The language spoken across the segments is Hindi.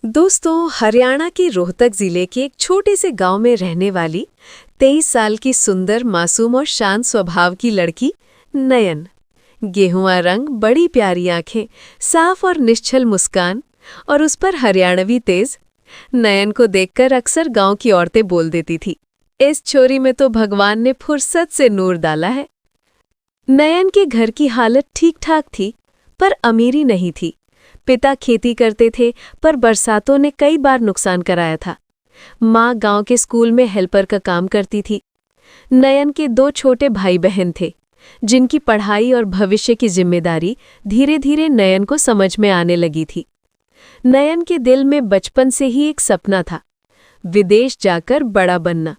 दोस्तों, हरियाणा के रोहतक जिले के एक छोटे से गांव में रहने वाली 23 साल की सुंदर, मासूम और शांत स्वभाव की लड़की नयन। गेहुआ रंग, बड़ी प्यारी आंखें, साफ और निश्चल मुस्कान और उस पर हरियाणवी तेज। नयन को देखकर अक्सर गांव की औरतें बोल देती थी, इस छोरी में तो भगवान ने फुर्सत से नूर डाला है। नयन के घर की हालत ठीक ठाक थी, पर अमीरी नहीं थी। पिता खेती करते थे, पर बरसातों ने कई बार नुकसान कराया था। माँ गांव के स्कूल में हेल्पर का काम करती थी। नयन के 2 छोटे भाई बहन थे, जिनकी पढ़ाई और भविष्य की जिम्मेदारी धीरे धीरे नयन को समझ में आने लगी थी। नयन के दिल में बचपन से ही एक सपना था, विदेश जाकर बड़ा बनना।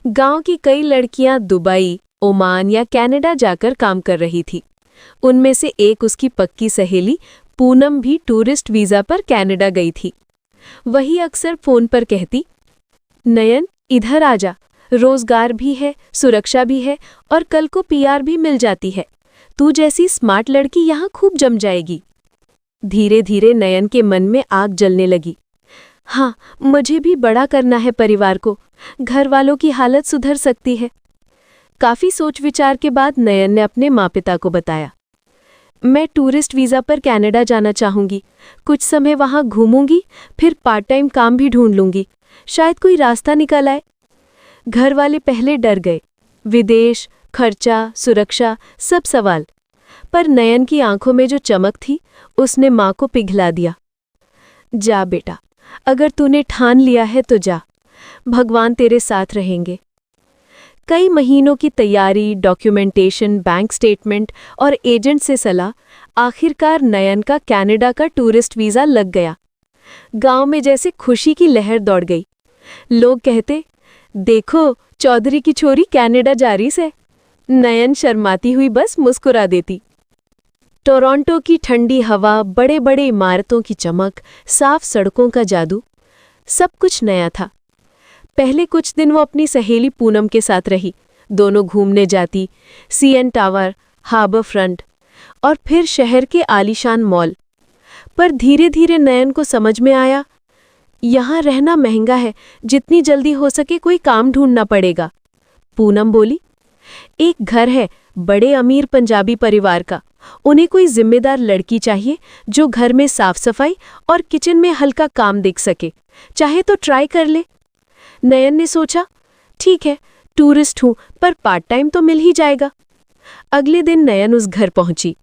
गांव की कई लड़कियां दुबई, ओमान या कनाडा जाकर काम कर रही थी। उनमें से एक उसकी पक्की सहेली पूनम भी टूरिस्ट वीज़ा पर कनाडा गई थी। वही अक्सर फ़ोन पर कहती, नयन इधर आजा, रोज़गार भी है, सुरक्षा भी है और कल को पीआर भी मिल जाती है। तू जैसी स्मार्ट लड़की यहाँ खूब जम जाएगी। धीरे धीरे नयन के मन में आग जलने लगी। हाँ, मुझे भी बड़ा करना है परिवार को, घर वालों की हालत सुधर सकती है। काफ़ी सोच विचार के बाद नयन ने अपने माँ पिता को बताया, मैं टूरिस्ट वीज़ा पर कनाडा जाना चाहूँगी। कुछ समय वहाँ घूमूंगी, फिर पार्ट टाइम काम भी ढूंढ लूँगी। शायद कोई रास्ता निकल आए। घर वाले पहले डर गए, विदेश, खर्चा, सुरक्षा, सब सवाल। पर नयन की आंखों में जो चमक थी, उसने माँ को पिघला दिया। जा बेटा, अगर तूने ठान लिया है तो जा, भगवान तेरे साथ रहेंगे। कई महीनों की तैयारी, डॉक्यूमेंटेशन, बैंक स्टेटमेंट और एजेंट से सलाह, आखिरकार नयन का कनाडा का टूरिस्ट वीज़ा लग गया। गांव में जैसे खुशी की लहर दौड़ गई। लोग कहते, देखो चौधरी की छोरी कनाडा जा रही है। नयन शर्माती हुई बस मुस्कुरा देती। टोरंटो की ठंडी हवा, बड़े बड़े इमारतों की चमक, साफ सड़कों का जादू, सब कुछ नया था। पहले कुछ दिन वो अपनी सहेली पूनम के साथ रही। दोनों घूमने जाती, सीएन टावर, हार्बर फ्रंट और फिर शहर के आलीशान मॉल। पर धीरे धीरे नयन को समझ में आया, यहाँ रहना महंगा है, जितनी जल्दी हो सके कोई काम ढूंढना पड़ेगा। पूनम बोली, एक घर है बड़े अमीर पंजाबी परिवार का, उन्हें कोई जिम्मेदार लड़की चाहिए जो घर में साफ सफाई और किचन में हल्का काम देख सके। चाहे तो ट्राई कर ले। नयन ने सोचा, ठीक है, टूरिस्ट हूं पर पार्ट टाइम तो मिल ही जाएगा। अगले दिन नयन उस घर पहुंची।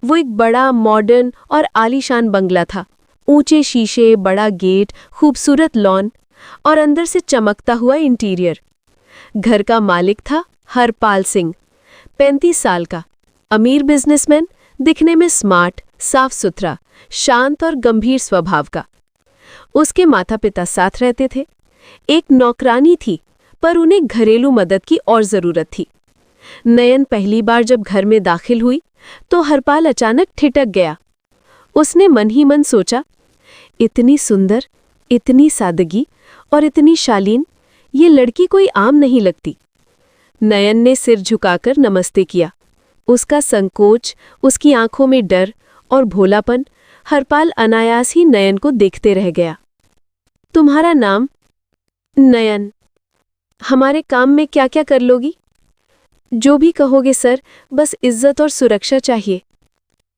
वो एक बड़ा, मॉडर्न और आलीशान बंगला था। ऊंचे शीशे, बड़ा गेट, खूबसूरत लॉन और अंदर से चमकता हुआ इंटीरियर। घर का मालिक था हरपाल सिंह, 35 साल का, अमीर बिजनेसमैन, दिखने में स्मार्ट, साफ सुथरा, शांत और गंभीर स्वभाव का। उसके माता पिता साथ रहते थे। एक नौकरानी थी, पर उन्हें घरेलू मदद की और जरूरत थी। नयन पहली बार जब घर में दाखिल हुई तो हरपाल अचानक ठिठक गया। उसने मन ही मन सोचा, इतनी सुंदर, इतनी सादगी और इतनी शालीन, ये लड़की कोई आम नहीं लगती। नयन ने सिर झुकाकर नमस्ते किया। उसका संकोच, उसकी आंखों में डर और भोलापन, हरपाल अनायास ही नयन को देखते रह गया। तुम्हारा नाम? नयन। हमारे काम में क्या क्या कर लोगी? जो भी कहोगे सर, बस इज्जत और सुरक्षा चाहिए।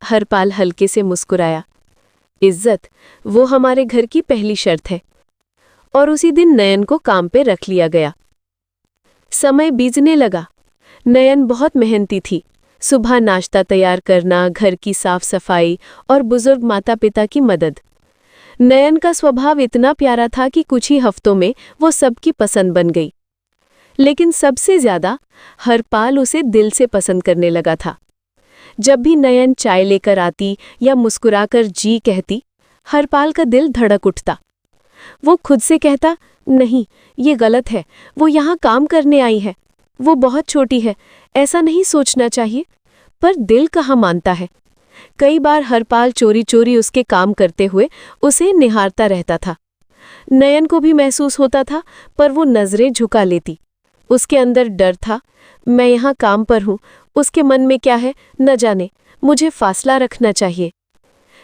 हरपाल हल्के से मुस्कुराया। इज्जत, वो हमारे घर की पहली शर्त है। और उसी दिन नयन को काम पे रख लिया गया। समय बीतने लगा। नयन बहुत मेहनती थी। सुबह नाश्ता तैयार करना, घर की साफ सफाई और बुजुर्ग माता पिता की मदद। नयन का स्वभाव इतना प्यारा था कि कुछ ही हफ्तों में वो सबकी पसंद बन गई। लेकिन सबसे ज्यादा हरपाल उसे दिल से पसंद करने लगा था। जब भी नयन चाय लेकर आती या मुस्कुराकर जी कहती, हरपाल का दिल धड़क उठता। वो खुद से कहता, नहीं, ये गलत है, वो यहाँ काम करने आई है, वो बहुत छोटी है, ऐसा नहीं सोचना चाहिए। पर दिल कहाँ मानता है। कई बार हरपाल चोरी चोरी उसके काम करते हुए उसे निहारता रहता था। नयन को भी महसूस होता था, पर वो नजरें झुका लेती। उसके अंदर डर था, मैं यहाँ काम पर हूँ, उसके मन में क्या है न जाने, मुझे फासला रखना चाहिए।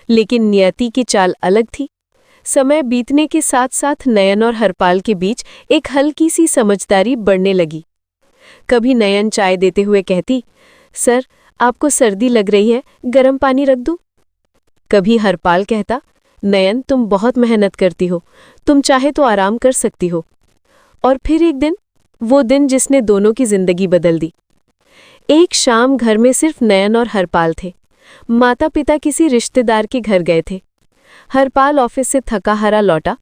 लेकिन नियति की चाल अलग थी। समय बीतने के साथ साथ नयन और हरपाल के बीच एक हल्की सी समझदारी बढ़ने लगी। कभी नयन चाय देते हुए कहती, सर आपको सर्दी लग रही है, गर्म पानी रख दूं? कभी हरपाल कहता, नयन तुम बहुत मेहनत करती हो, तुम चाहे तो आराम कर सकती हो। और फिर एक दिन, वो दिन जिसने दोनों की जिंदगी बदल दी। एक शाम घर में सिर्फ नयन और हरपाल थे। माता पिता किसी रिश्तेदार के घर गए थे। हरपाल ऑफिस से थका हारा लौटा।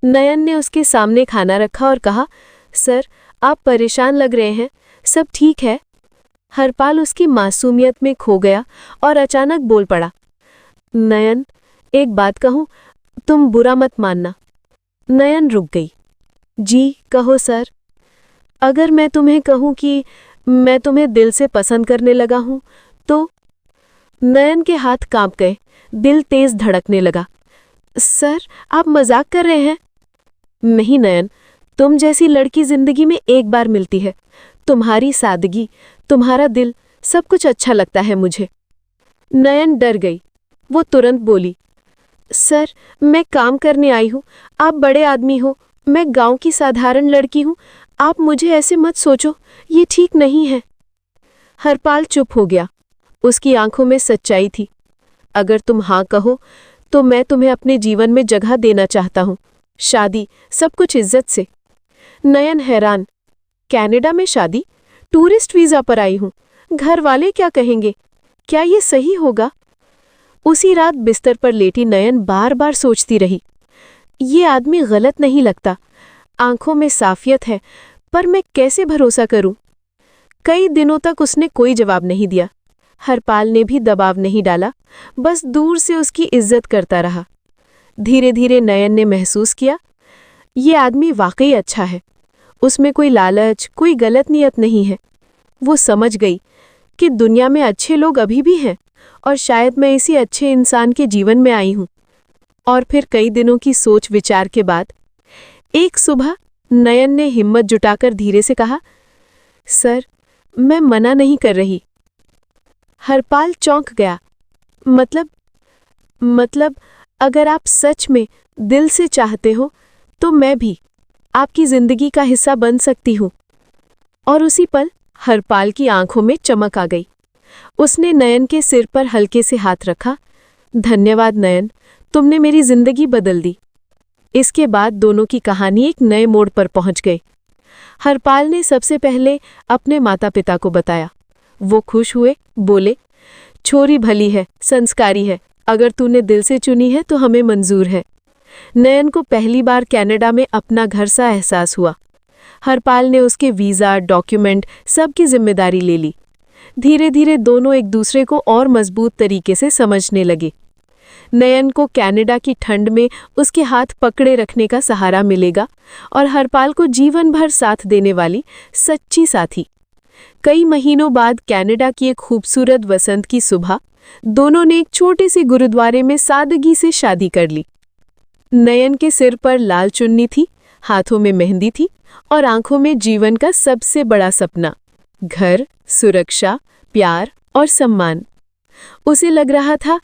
नयन ने उसके सामने खाना रखा और कहा, सर आप परेशान लग रहे हैं, सब ठीक है? हरपाल उसकी मासूमियत में खो गया और अचानक बोल पड़ा, नयन एक बात कहूं, तुम बुरा मत मानना। नयन रुक गई। जी कहो सर। अगर मैं तुम्हें कहूं कि मैं तुम्हें दिल से पसंद करने लगा हूं तो? नयन के हाथ कांप गए, दिल तेज धड़कने लगा। सर आप मजाक कर रहे हैं? नहीं नयन, तुम जैसी लड़की जिंदगी में एक बार मिलती है। तुम्हारी सादगी, तुम्हारा दिल, सब कुछ अच्छा लगता है मुझे। नयन डर गई। वो तुरंत बोली, सर मैं काम करने आई हूं, आप बड़े आदमी हो, मैं गांव की साधारण लड़की हूं, आप मुझे ऐसे मत सोचो, ये ठीक नहीं है। हरपाल चुप हो गया। उसकी आंखों में सच्चाई थी। अगर तुम हाँ कहो तो मैं तुम्हें अपने जीवन में जगह देना चाहता हूं, शादी, सब कुछ इज्जत से। नयन हैरान, कनाडा में शादी? टूरिस्ट वीजा पर आई हूं, घर वाले क्या कहेंगे? क्या ये सही होगा? उसी रात बिस्तर पर लेटी नयन बार बार सोचती रही, ये आदमी गलत नहीं लगता, आंखों में साफियत है, पर मैं कैसे भरोसा करूं? कई दिनों तक उसने कोई जवाब नहीं दिया। हरपाल ने भी दबाव नहीं डाला, बस दूर से उसकी इज्जत करता रहा। धीरे धीरे नयन ने महसूस किया, ये आदमी वाकई अच्छा है, उसमें कोई लालच, कोई गलत नियत नहीं है। वो समझ गई कि दुनिया में अच्छे लोग अभी भी हैं और शायद मैं इसी अच्छे इंसान के जीवन में आई हूं। और फिर कई दिनों की सोच विचार के बाद एक सुबह नयन ने हिम्मत जुटाकर धीरे से कहा, सर मैं मना नहीं कर रही। हरपाल चौंक गया। मतलब अगर आप सच में दिल से चाहते हो तो मैं भी आपकी जिंदगी का हिस्सा बन सकती हूँ। और उसी पल हरपाल की आंखों में चमक आ गई। उसने नयन के सिर पर हल्के से हाथ रखा। धन्यवाद नयन, तुमने मेरी जिंदगी बदल दी। इसके बाद दोनों की कहानी एक नए मोड़ पर पहुंच गई। हरपाल ने सबसे पहले अपने माता पिता को बताया। वो खुश हुए, बोले, छोरी भली है, संस्कारी है, अगर तूने दिल से चुनी है तो हमें मंजूर है। नयन को पहली बार कनाडा में अपना घर सा एहसास हुआ। हरपाल ने उसके वीज़ा, डॉक्यूमेंट, सब की जिम्मेदारी ले ली। धीरे धीरे दोनों एक दूसरे को और मजबूत तरीके से समझने लगे। नयन को कनाडा की ठंड में उसके हाथ पकड़े रखने का सहारा मिलेगा और हरपाल को जीवन भर साथ देने वाली सच्ची साथी। कई महीनों बाद कनाडा की एक खूबसूरत वसंत की सुबह दोनों ने एक छोटे से गुरुद्वारे में सादगी से शादी कर ली। नयन के सिर पर लाल चुन्नी थी, हाथों में मेहंदी थी और आंखों में जीवन का सबसे बड़ा सपना, घर, सुरक्षा, प्यार और सम्मान। उसे लग रहा था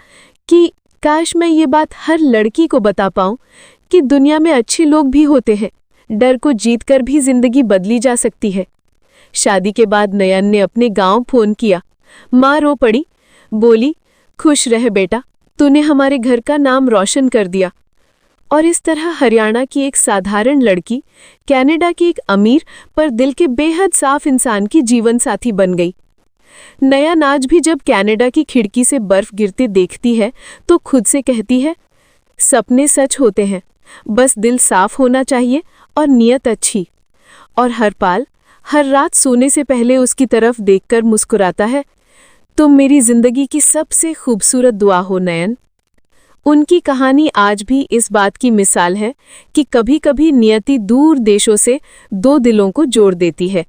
कि काश मैं ये बात हर लड़की को बता पाऊं कि दुनिया में अच्छे लोग भी होते हैं, डर को जीतकर भी जिंदगी बदली जा सकती है। शादी के बाद नयन ने अपने गांव फोन किया। माँ रो पड़ी, बोली, खुश रह बेटा, तूने हमारे घर का नाम रोशन कर दिया। और इस तरह हरियाणा की एक साधारण लड़की कनाडा की एक अमीर पर दिल के बेहद साफ इंसान की जीवन साथी बन गई। नयन आज भी जब कनाडा की खिड़की से बर्फ गिरते देखती है तो खुद से कहती है, सपने सच होते हैं, बस दिल साफ होना चाहिए और नियत अच्छी। और हरपाल हर रात सोने से पहले उसकी तरफ देखकर मुस्कुराता है, तुम मेरी जिंदगी की सबसे खूबसूरत दुआ हो नयन। उनकी कहानी आज भी इस बात की मिसाल है कि कभी-कभी नियति दूर देशों से दो दिलों को जोड़ देती है।